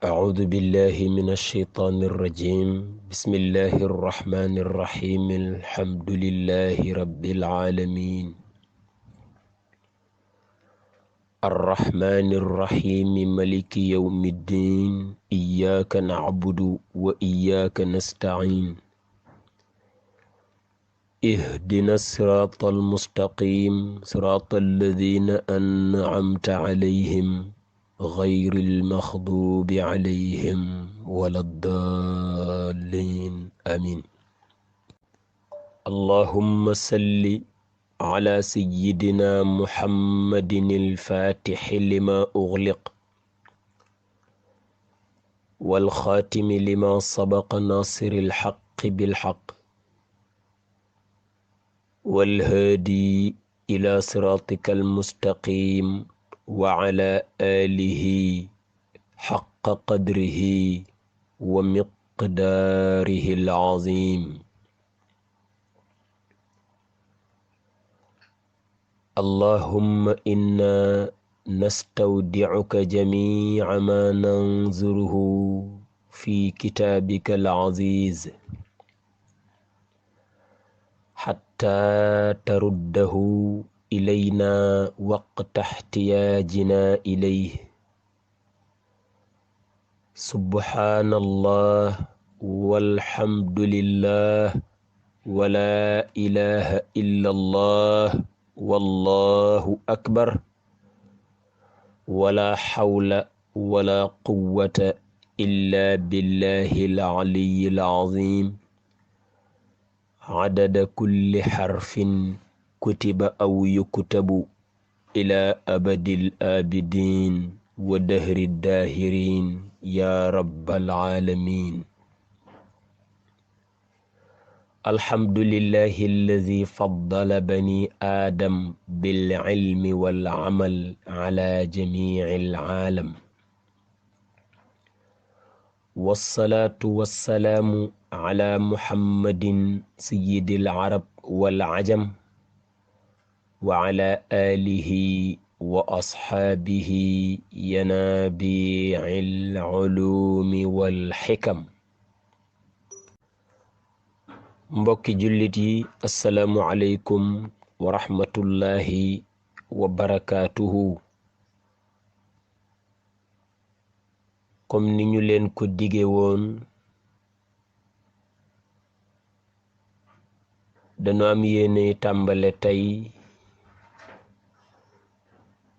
أعوذ بالله من الشيطان الرجيم بسم الله الرحمن الرحيم الحمد لله رب العالمين الرحمن الرحيم ملك يوم الدين إياك نعبد وإياك نستعين اهدنا الصراط المستقيم صراط الذين أنعمت عليهم غير المغضوب عليهم ولا الضالين آمين. اللهم صل على سيدنا محمد الفاتح لما أغلق والخاتم لما سبق ناصر الحق بالحق والهادي إلى صراطك المستقيم وعلى آله حق قدره ومقداره العظيم. اللهم إنا نستودعك جميع ما ننظره في كتابك العزيز حتى ترده إلينا وقت احتياجنا إليه. سبحان الله والحمد لله ولا إله إلا الله والله أكبر ولا حول ولا قوة إلا بالله العلي العظيم. عدد كل حرف كتب أو يكتب إلى أبد الآبدين ودهر الداهرين يا رب العالمين. الحمد لله الذي فضل بني آدم بالعلم والعمل على جميع العالم، والصلاة والسلام على محمد سيد العرب والعجم وعلى آله وأصحابه ينابيع العلوم والحكم. mbokki jullit yi assalaamu aleykum wa rahmatullahi wa barakaatuhu. comme ni ñu leen ko dige woon, dañu am yéene tàmbale tey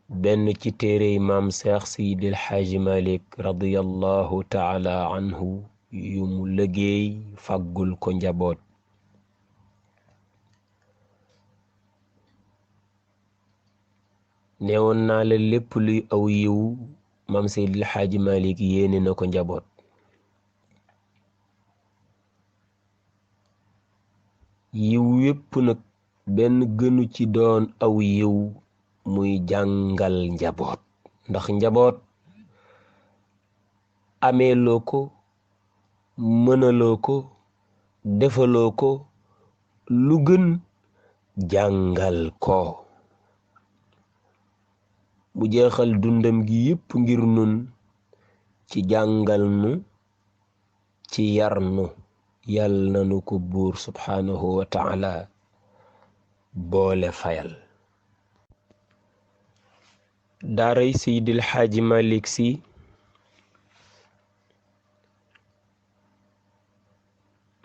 benn ci téerey maam Seex Seydil Xaaji Malik radiyallahu taala anhu yu mu liggéey fàggul ko njaboot. neewoon naa la lépp luy aw yiw maam Seydil Xaaji Malik yéene na ko njaboot. yiw yépp nag benn gënu ci doon aw yiw muy jàngal njaboot, ndax njaboot ameeloo ko, mënaloo ko, defaloo ko lu gën jàngal ko. mu jeexal dundam gi yépp ngir nun ci jàngal nu, ci yar nu. yàlla nanu ko buur subhaanahu wa taala boole fayal. daaray Seydil Xaaji Malik Si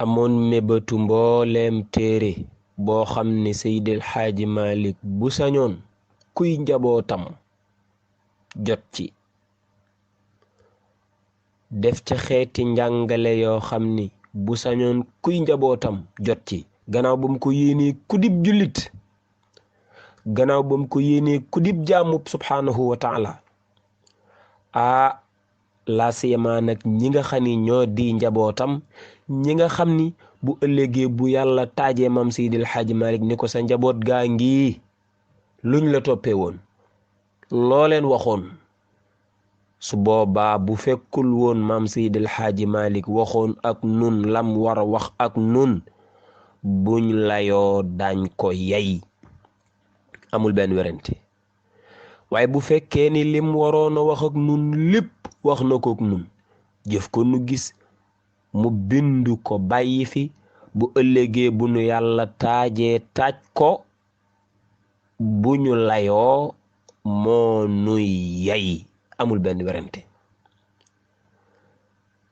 amoon mébatu mbooleem téere boo xam ne Seydil Xaaji Malik bu sañoon kuy njabootam jot ci, def ca xeeti njàngale yoo xam ni bu sañoon kuy njabootam jot ci, gannaaw ba mu ko yéenee kudib jullit, gannaaw ba mu ko yéenee kudib jaamub subhaanahu wa taala. laa siyamaa nag ñi nga xam ni ñoo di njabootam, ñi nga xam ni bu ëllëgee bu yàlla taajee maam Seydil Xaaji Malik ni ko sa njaboot gaa ngi luñ la toppee woon, loo leen waxoon. su boobaa bu fekkul woon maam Seydil Xaaji Malik waxoon ak nun lam war a wax ak nun, buñ layoo dañ ko yey, amul benn werante. waaye bu fekkee ni lim waroon a wax ak nun lépp wax na ko ak nun, jëf ko nu gis mu bindu ko bàyyi fi bu ëllëgee bu nu yàlla taajee taaj ko bu ñu layoo moo nuy yay amul benn werante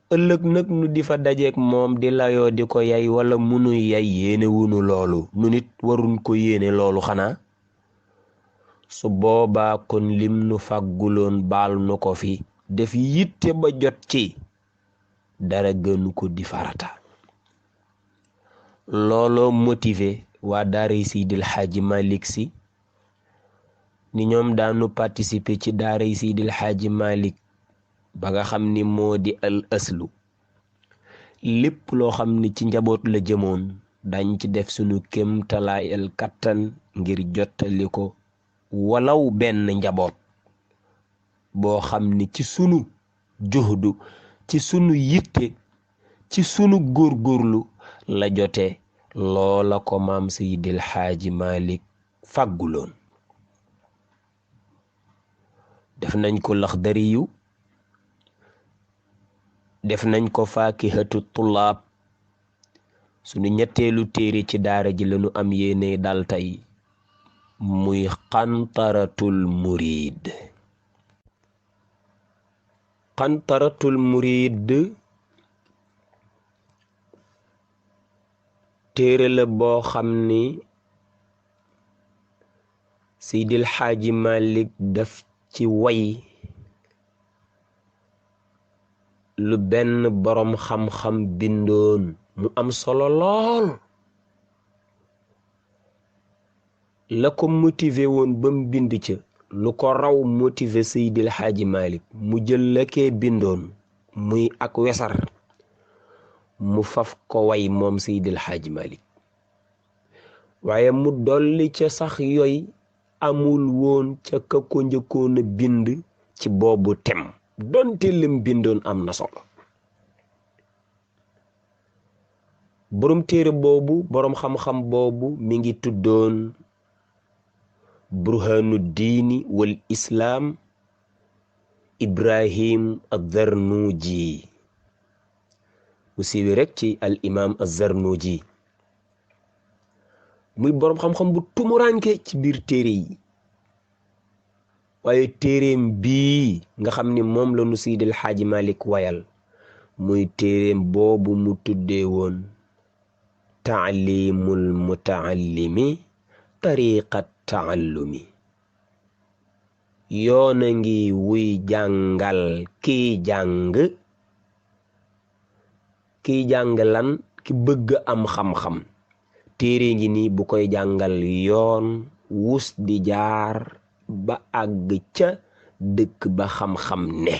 ëllëg nag nu di fa dajeek moom di layoo di ko yay wala munuy yay yéene wunu loolu nu nit waruñ ko yéene loolu xanaa su boobaa kon lim nu fàgguloon baal nu ko fi def yitte ba jot ci dara gënu ko di farata looloo motivé waa daaray Seydil Hadji Malick Sy ni ñoom daanu participer ci daaray Seydil Hadji Malick ba nga xam ni moo di al aslu lépp loo xam ni ci njaboot la jëmoon dañ ci def sunu kéemtalaayal kattan ngir jottali ko walaw benn njaboot boo xam ni ci sunu juhdu ci sunu yitte ci sunu góorgóorlu la jote loola ko maam Seydil Hadji Malick fàgguloon def nañ ko Laxdariyu def nañ ko Faakihatu Tullaab sunu ñetteelu téere ci daara ji lañu am yéene dal tey muy Qantaratul Murid Qantaratul Murid téere la boo xam ni Seydil Hadji Malick daf ci way lu benn boroom xam-xam bindoon mu am solo lool la ko motivé woon ba mu bind ca lu ko raw motivé Seydil Hadji Malick mu jël la kee bindoon muy ak wesar mu faf ko way moom Seydil Hadji Malick waaye mu dolli ca sax yooy amul woon ca ka ko njëkkoon a bind ci boobu tem donte lim bindoon am na solo boroom téere boobu boroom xam-xam boobu mi ngi tuddoon Burhanuddin wal Islam Ibrahim az-Zarnuji mu siiwi rek ci al imam az-Zarnuji muy boroom xam-xam bu tumuranke ci biir téere yi waaye téereem bii nga xam ni moom la nu Seydil Hadji Malick wayal muy téereem boobu mu tuddee woon taalimul mutaallimi tariqat taallumi yoona ngi wuy jàngal kiy jàng lan ki bëgg am xam-xam téere ngi ni bu koy jàngal yoon wus di jaar ba àgg ca dëkk ba xam-xam ne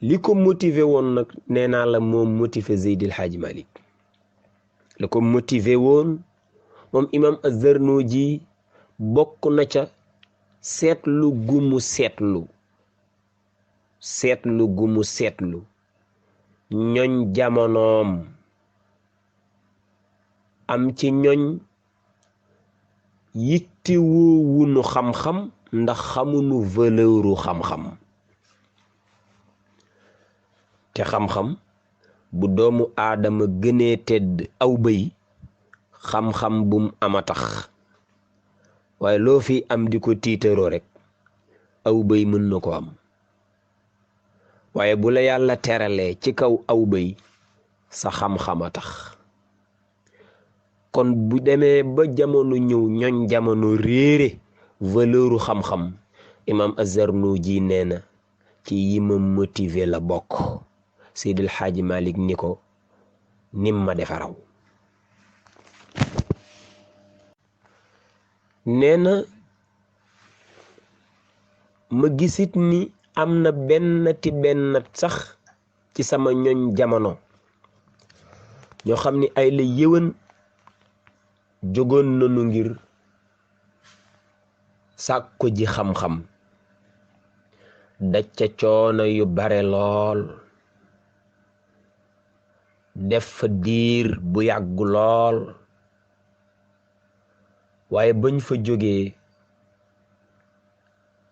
li ko motivé woon nag nee naa la moom motivé Seydil Hadji Malick la ko motivé woon moom imam az-Zarnuji bokk na ca seetlu gumu seetlu ñoñ jamonoom am ci ñoñ yitte woowunu xam-xam ndax xamunu valeuru xam-xam te xam-xam bu doomu aadama gënee tedd aw bëy xam-xam bum ama tax waaye loo fi am di ko tiitaroo rek aw bëy mën na ko am waaye bu la yàlla teralee ci kaw aw bëy sa xam-xama tax kon bu demee ba jamono ñëw ñoñ jamono réere valeuru xam-xam imam az-Zarnuji nee na ci yi ma motivé la bokk Seydil Hadji Malick ni ko nim ma defaraw nee na ma gisit ni am na bennati bennat sax ci sama ñoñ jamono ñoo xam ni ay la yëwan jógoon nanu ngir sàkku ji xam-xam daj ca coono yu bare lool def fa diir bu yàgg lool waaye bañ fa jógee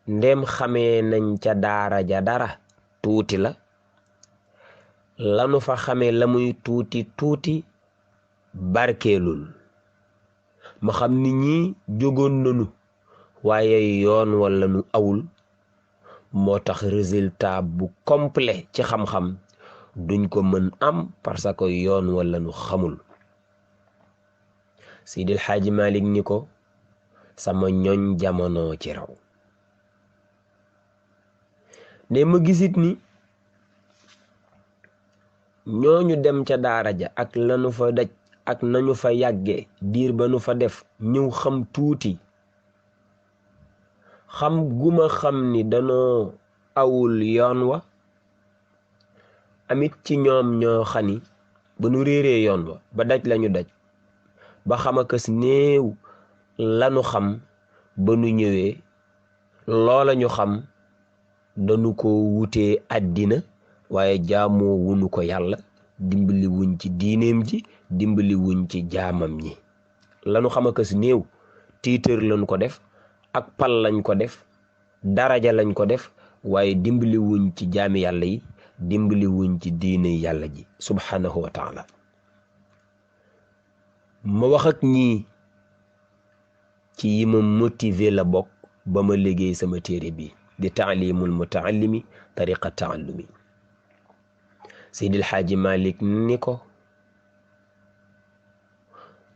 ndem xamee nañ ca daara ja dara tuuti la lanu fa xamee la muy tuuti tuuti barkeelul ma xam ni ñi jógoon nañu waaye yoon wala nu awul moo tax résultat bu complet ci xam-xam duñ ko mën am parce que yoon wala nu xamul Seydil Xaaji Malik ni ko sama ñoñ jamono ci raw ne ma gisit ni ñooñu dem ca daara ja ak lanu fa daj ak nañu fa yàgge diir ba nu fa def ñëw xam tuuti xam guma xam ni danoo awul yoon wa amit ci ñoom ñoo xani ba nu réeree yoon wa ba daj lañu daj ba xamakas néew lanu xam ba nu ñëwee loola ñu xam dañu ko wutee àddina waaye jaamoo wunu ko yàlla dimbali wuñ ci diineem ji dimbali wuñ ci jaamam ñi lanu xamakas néew tiitër lañu ko def ak pal lañ ko def daraja lañ ko def waaye dimbali wuñ ci jaami yàlla yi dimbali wuñ ci diine yàlla ji subhanahu wa taala ma wax ak ñii ci yi ma motivé la bokk ba ma liggéey sama téere bi di taalimul mutaallimi tariqa taallumi Seydil Xaaji Malik ni ko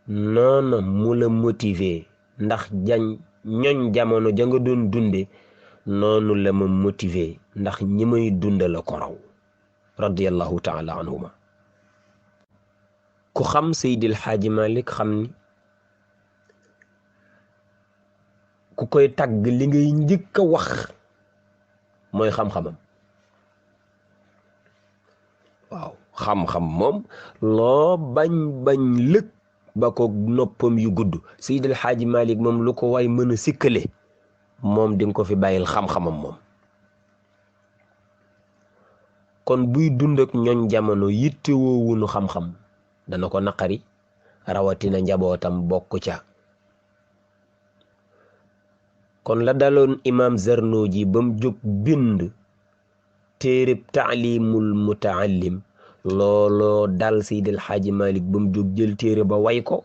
noona mu la motivé ndax ñoñ jamono ja nga doon dunde noonu la ma motivé ndax ñi may dunda la ko raw radiyallahu taala anhuma ku xam Seydil Xaaji Malik xam ni ku koy tagg li ngay njëkk a wax mooy xam-xamam waaw xam-xam moom loo bañ lëg ba ko noppam yu gudd Seydil Xaaji Malik moom lu ko waay mën a sikkale moom dinga ko fi bàyyil xam-xamam moom kon buy dund ak ñoñ jamono yitte woowunu xam-xam dana ko naqari rawatina njabootam bokk ca kon la daloon imam Zarnuji ba mu jóg bind téereb taalimul mutaallim looloo dal Seydil Xaaji Malik ba mu jóg jël téere ba way ko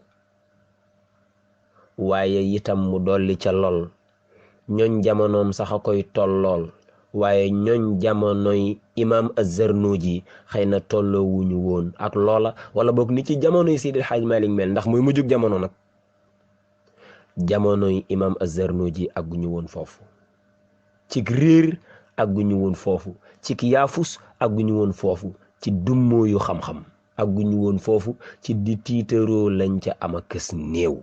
waaye itam mu dolli ca lool ñooñ jamonoom sax a koy tollool waaye ñooñ jamonoy imam Az-Zarnuji xëy na tolloowuñu woon ak loola wala boog ni ci jamonoy Seydil Xaaji Malik mel ndax muy mujjug jamono nag jamonoy imam Az-Zarnuji àgguñu woon foofu ci réer àgguñu woon foofu ci yaafus àgguñu woon foofu ci dummóoyu xam-xam àgguñu woon foofu ci di tiitaroo lañ ca am a kës néew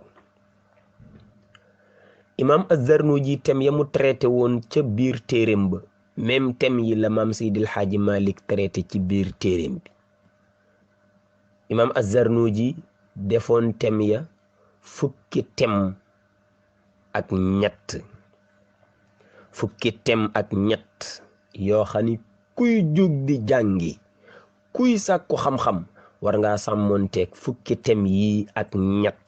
imam Az-Zarnuji tem ya mu traité woon ca biir téeréem ba même tem yi la maam Seydil Xaaji Malik traité ci biir téeréem bi imam Az-Zarnuji defoon tem ya fukki tem ak ñett yoo xam ni kuy jóg di jàngi kuy sàkku xam-xam war ngaa sàmmoonteeg fukki tem yi ak ñett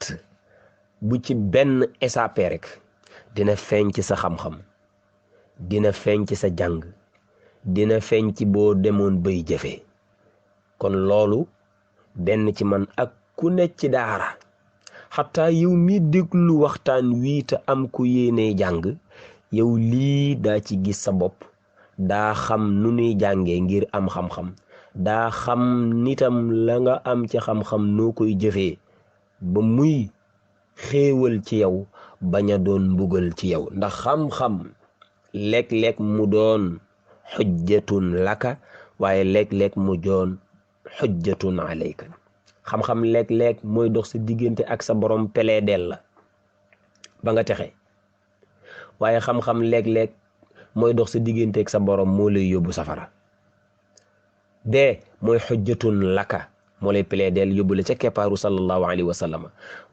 bu ci benn échappé rek dina feeñ ci sa xam-xam dina feeñ ci sa jàng dina feeñ ci boo demoon bay jëfe kon loolu benn ci man ak ku nekk ci daara xataa yow mi déglu waxtaan wii te am ku yéene jàng yow lii daa ci gis sa bopp daa xam nu nuy jàngee ngir am xam-xam daa xam nitam la nga am ci xam-xam noo koy jëfee ba muy xéewal ci yow bañ a doon mbugal ci yow ndax xam-xam léeg-léeg mu doon xujjatun laka waaye léeg-léeg mu doon xujjatun alayka xam-xam léeg-léeg mooy dox sa diggante ak sa borom peleedeel la ba nga texe waaye xam-xam léeg-léeg mooy dox sa diggante ak sa borom moo lay yóbbu safara bee mooy xujjatun laka moo lay peleedeel yóbbu la ca keppaaru sallallahu alayhi wa sallam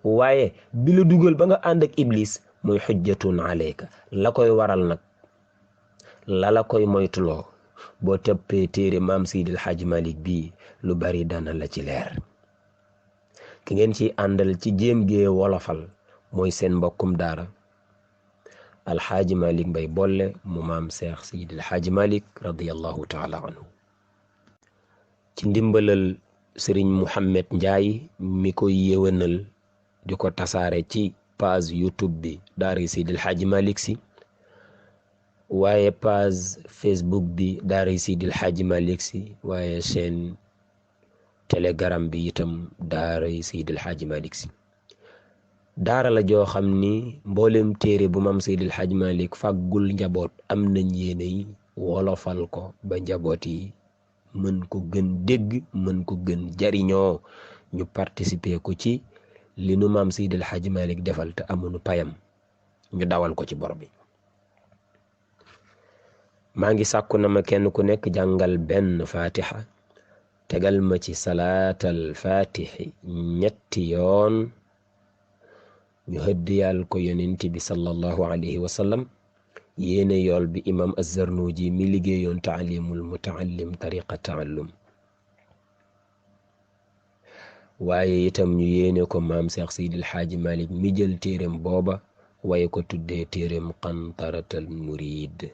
waaye bi la dugal ba nga ànd ak iblis mooy xujjatun alayka la koy waral nag la koy moytuloo boo tëppee téere maam Seydil Xaaji Malik bii lu bari dana la ci leer ki ngeen ci àndal ci jéem gee wolofal mooy seen mbokkum daara alxaaji Malik Mbay Bolle mu maam Seex Seydi alxaaji Malik radiyallahu taala anhu, ci ndimbalal sëriñ Muhammad Njaay mi koy yéwénal di ko tasaare ci page YouTube bi daara Seydi alxaaji Malik Si, waaye page Facebook bi daara Seydi alxaaji Malik Si, waaye chaîne Telegram bi itam daara Seydi alxaaji Malik Si. daara la joo xam ni mboolem téere bu maam Seydi alxaaji Malik fàggul njaboot am nañ yéenay wolofal ko ba njaboot yi mën ko gën dégg, mën ko gën jariñoo, ñu participer ko ci li nu maam Seydi alxaaji Malik defal te amuñu payam, ñu dawal ko ci bor bi. maa ngi sàkku na ma kenn ku nekk jàngal benn fatiha, tegal ma ci salaatal fatixi ñetti yoon, ñu hëddiyal ko yonent bi sallallahu alayhi wa sallam, yéene yool bi imam Az-Zarnuji mi liggéeyoon taalimul mutaallim tariqa taallum, waaye itam ñu yéene ko maam Seex Seydi alxaaji Malik mi jël téereem booba waaye ko tuddee téereem Qantaratul Murid.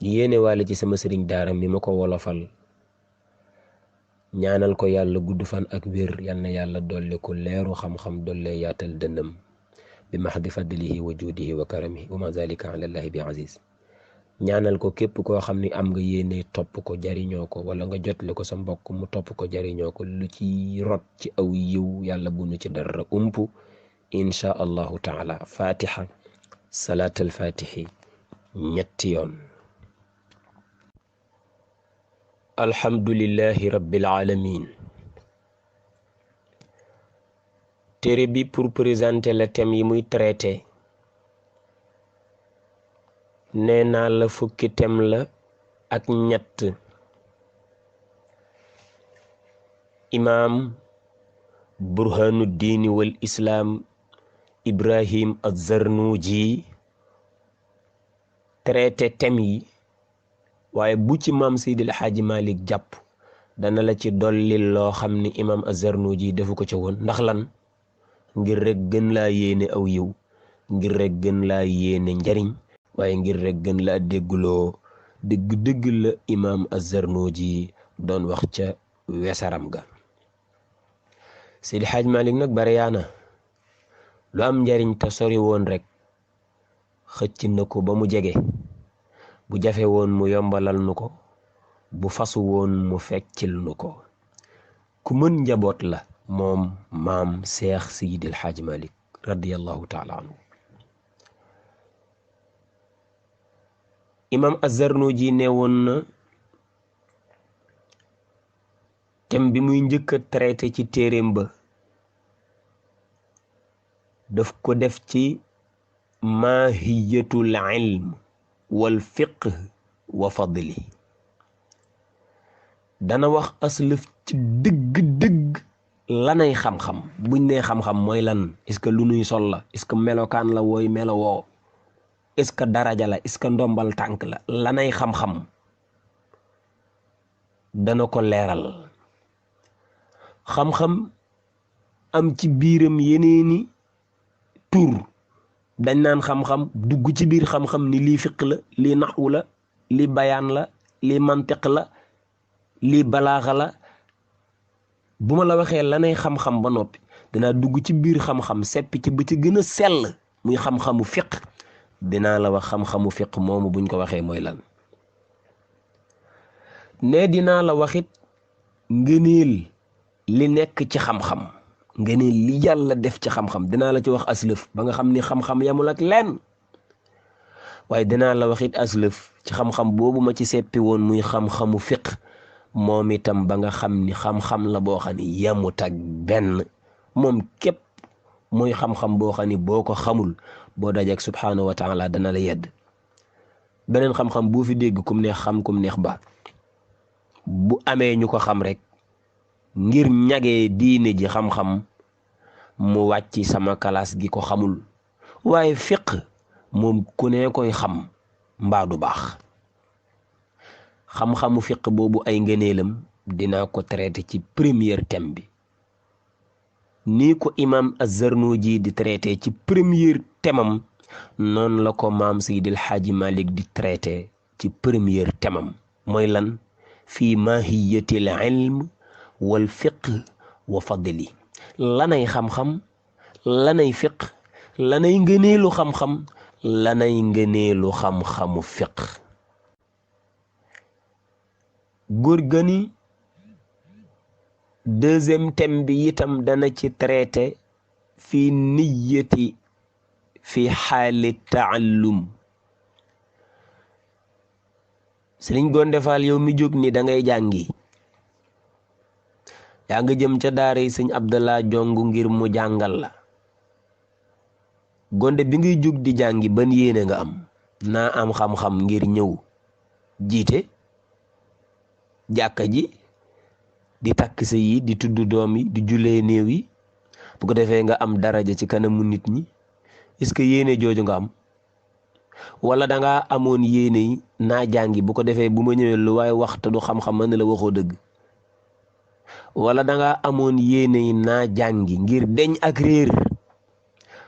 ñu yéene waale ci sama sëriñ daara mi ma ko wolofal, ñaanal ko yàlla gudd fan ak wér, yal na yàlla dolli ko leeru xam-xam, dolle yaatal dënnam bi mahdi fadlihi wa juudihi wa karamihi wa ma zalika ala llahi bi aziz. ñaanal ko képp koo xam ni am nga yéene topp ko jariñoo ko, wala nga jotle ko sa mbokk mu topp ko jariñoo ko, lu ci rot ci aw yiw yàlla bu nu ci dara umpu insha allahu taala. fatiha salaatal fatihi ñetti yoon. alhamdulillahi rabbil alamin. téere bi pour présenter le thème yi muy traité, nee naa la fukki thème la ak ñett. imaam burhanuddin wal islam Ibrahim Az-Zarnuji traité thème yi, waaye bu ci maam Seydi alxaaji Malik jàpp dana la ci dolli loo xam ni imam Az-Zarnuji defu ko ca woon. ndax lan? ngir rek gën laa yéene aw yiw, ngir rek gën laa yéene njariñ, waaye ngir rek gën laa dégguloo dëgg la imam Az-Zarnuji doon wax ca wesaram ga. Seydi alxaaji Malik nag bariyaana lu am njariñ te sori woon rek xëcc na ko ba mu jege, bu jafe woon mu yombalal nu ko, bu fasu woon mu feccil nu ko. ku mën njaboot la moom maam Seex Seydi alxaaji Malik radiyallahu taala anhu. imam Az-Zarnuji ne woon na thème bi muy njëkk a traité ci téeréem ba daf ko def ci maahiyatul ilm wal fiqh wa fadli. dana wax aslëf ci dëgg-dëgg lanay xam-xam. buñ nee xam-xam mooy lan? est-ce que lu nuy sol la? est-ce que melokaan la wooy melowoo? est-ce que daraja la? est-ce que ndombal tànk la? lanay xam-xam dana ko leeral. xam-xam am ci biiram yeneeni tur. dañ naan xam-xam dugg ci biir xam-xam ni lii fiq la, lii naxwu la, lii bayaan la, lii mantiq la, lii balaaxa la. bu ma la waxee lanay xam-xam ba noppi dinaa dugg ci biir xam-xam seppi ci ba ci gën a sell muy xam-xamu fiq. dinaa la wax xam-xamu fiq moomu buñ ko waxee mooy lan. ne dinaa la waxit ngëneel li nekk ci xam-xam, ngëneel li yàlla def ci xam-xam dinaa la ci wax aslëf ba nga xam ni xam-xam yamul ak lenn. waaye dinaa la waxit aslëf ci xam-xam boobu ma ci seppi woon muy xam-xamu fiq, moom itam ba nga xam ni xam-xam la boo xam ni yamut ak benn. moom képp mooy xam-xam boo xam ni boo ko xamul boo dajeek subhaanahu wa taala dana la yedd. beneen xam-xam boo fi dégg kum neex xam kum neex ba, bu amee ñu ko xam rek ngir ñagee diine ji xam-xam mu wàcc sama kalaas gi ko xamul. waaye fiq moom ku ne koy xam mbaa du baax. xam-xamu fiq boobu ay ngëneelam dinaa ko traité ci première thème bi. nii ko imam Az-Zarnuji di traité ci premier temam noonu la ko maam Seydil Hadji Malick di traité ci premier temam mooy lan fii mahiyatil ilm wal fiqh wa fadli lanay xam-xam lanay fiqh lanay ngëneelu xam-xam lanay ngëneelu xam-xamu fiqh góor gani deuxième thème bi itam dana ci traité fi niyyati fi xaali taallum Sëriñ Gondé Fall yow mi jóg ni da ngay jàngi yaa nga jëm ca daara yi sëñ Abdallah Jong ngir mu jàngal la Gondé bi ngay jóg di jàngi ban yéene nga am naa am xam-xam ngir ñëw jiite jàkka ji di takk sa yi di tudd doom yi di jullee néew yi bu ko defee nga am daraja ci kanamu nit ñi est-ce que yéene jooju nga am wala danga amoon yéene yi naa jàngi bu ko defee bu ma ñëwee lu waaye wax te du xam-xam mën na la waxoo dëgg wala danga amoon yéene yi naa jàngi ngir deñ ak réer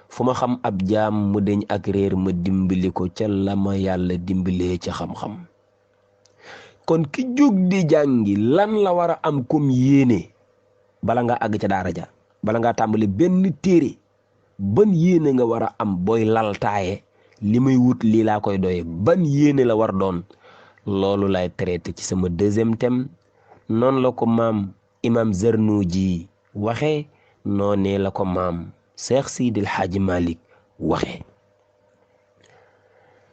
fu ma xam ab jaam mu deñ ak réer ma dimbali ko ca la ma yàlla dimbalee ca xam-xam kon ki jóg di jàngi lan la war a am comme yéene bala nga àgg ca daara ja bala nga tàmbali benn téere ban yéene nga war a am booy laltaaye li may wut lii laa koy doye ban yéene la war doon loolu lay traité ci sama deuxième thème noonu la ko maam imam Zarnuji waxe noonee la ko maam Cheikh Sidil Hadji Malick waxe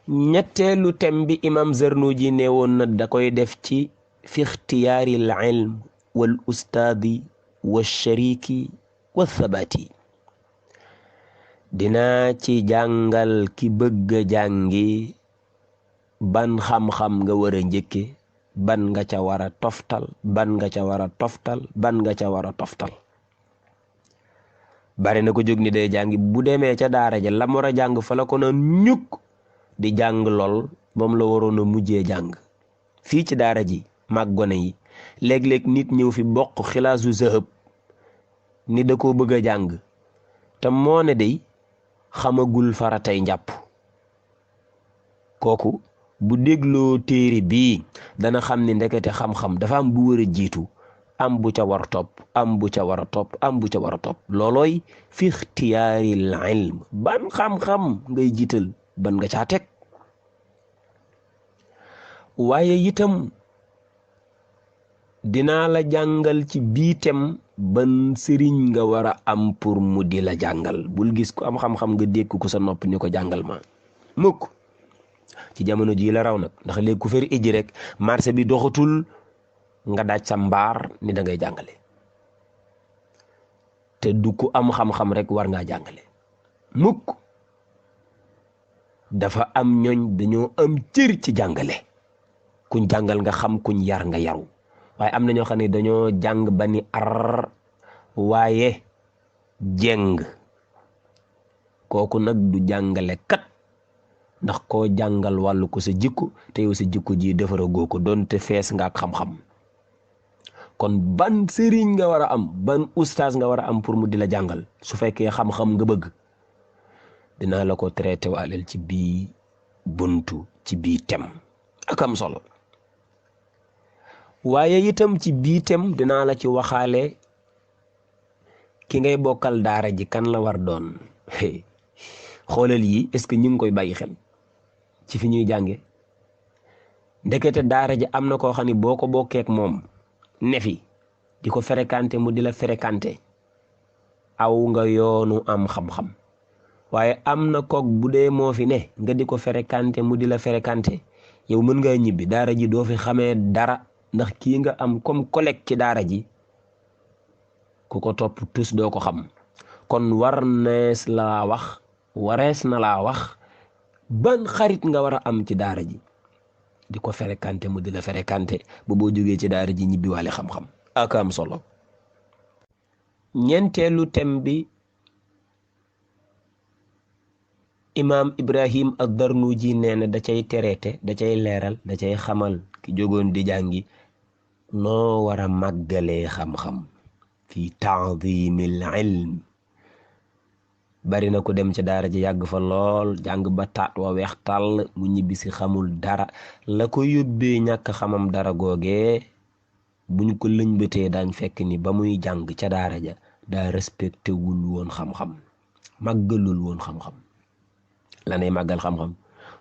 ñetteelu thème bi imam Zarnuji ne woon na da koy def ci fi ixtiyaaril ilm wal ustaadi wa shariki wa thabati dinaa ci jàngal ki bëgg a jàngi ban xam-xam nga war a njëkke ban nga ca war a toftal ban nga ca war a toftal ban nga ca war a toftal bari na ko jóg ni day jàngi bu demee ca daara ja lam war a jàng fa la ko na ñukk di jàng lool moom la waroon a mujjee jàng fii ci daara ji mag gone yi léeg-léeg nit ñëw fi bokk xilaasu zahab ni da koo bëgg a jàng te moo ne day xamagul faratay njàpp kooku bu dégloo téere bii dana xam ni ndekete xam-xam dafa am bu war a jiitu am bu ca war a topp am bu ca war a topp am bu ca war a topp loolooy fi ixtiyaaril ilm ban xam-xam ngay jiital ban nga caa teg waaye itam dinaa la jàngal ci biitem ban sëriñ nga war a am pour mu di la jàngal bul gis ko am xam-xam nga dégg ko sa nopp ni ko jàngal ma mukk ci jamono ji la raw nag ndax léegi ku feri ijji rek marché bi doxatul nga daaj sa mbaar ni da ngay jàngale te du ku am xam-xam rek war ngaa jàngale mukk dafa am ñooñ dañoo am cër ci jàngale kuñ jàngal nga xam kuñ yar nga yaru waaye am na ñoo xam ne dañoo jàng ba ni ar waaye jeng kooku nag du jàngale kat ndax koo jàngal wàllu ko sa jikko te yow sa jikko ji defara goo ko doonte fees nga ak xam-xam kon ban sëriñ nga war a am ban ustaas nga war a am pour mu di la jàngal su fekkee xam-xam nga bëgg dinaa la ko traité waaleel ci bii buntu ci bii tem ak am solo waaye itam ci bii tem dinaa la ci waxaale ki ngay bokkal daara ji kan la war doon xoolal yi est-ce que ñu ngi koy bàyyi xel ci fi ñuy jànge ndekete daara ji am na koo xam ne boo ko bokkeek moom nefi di ko fréquenté mu di la fréquenté aw nga yoonu am xam-xam waaye am na kook bu dee moo fi ne nga di ko fréquenté mu di la fréquenté yow mën ngaa ñibbi daara ji doo fi xamee dara ndax kii nga am comme collègue ci daara ji ku ko topp tus doo ko xam kon warees na laa wax ban xarit nga war a am ci daara ji di ko fréquenté mu di la fréquenté ba boo jógee ci daara ji ñibbi waale xam-xam ak am solo ñeenteelu thème bi imaam Ibrahim ad-Darnuji nee na da cay tereete da cay leeral da cay xamal ki jógoon di jàngi noo war a màggalee xam-xam fi taadimil ilm. bari na ko dem ci daara ji yàgg fa lool jàng ba taat wa weex tàll mu ñibbisi xamul dara la ko yóbbee ñàkk xamam dara googee buñ ko lëñbëtee daañ fekk ni ba muy jàng ca daara ja daa respecté wul woon xam-xam màggalul woon xam-xam. lanay màggal xam-xam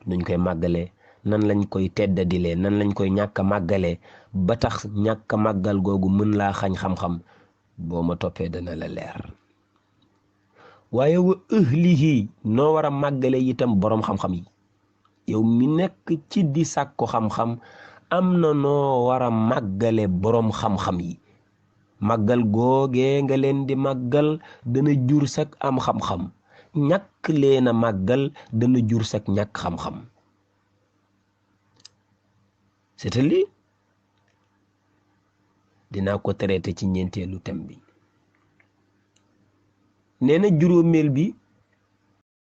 nuñ koy màggalee nan lañ koy teddadilee nan lañ koy ñàkk a màggalee ba tax ñàkk a màggal googu mën laa xañ xam-xam boo ma toppee dana la leer. waaye wa ahlihi noo war a màggale itam boroom xam-xam yi. yow mi nekk ci di sàkku xam-xam am na noo war a màggale boroom xam-xam yi. màggal googee nga leen di màggal dana jur sak am xam-xam ñàkk leen a màggal dana jur sak ñàkk xam-xam. c'est lii dinaa ko traité ci ñeenteelu thème bi. nee na juróomeel bi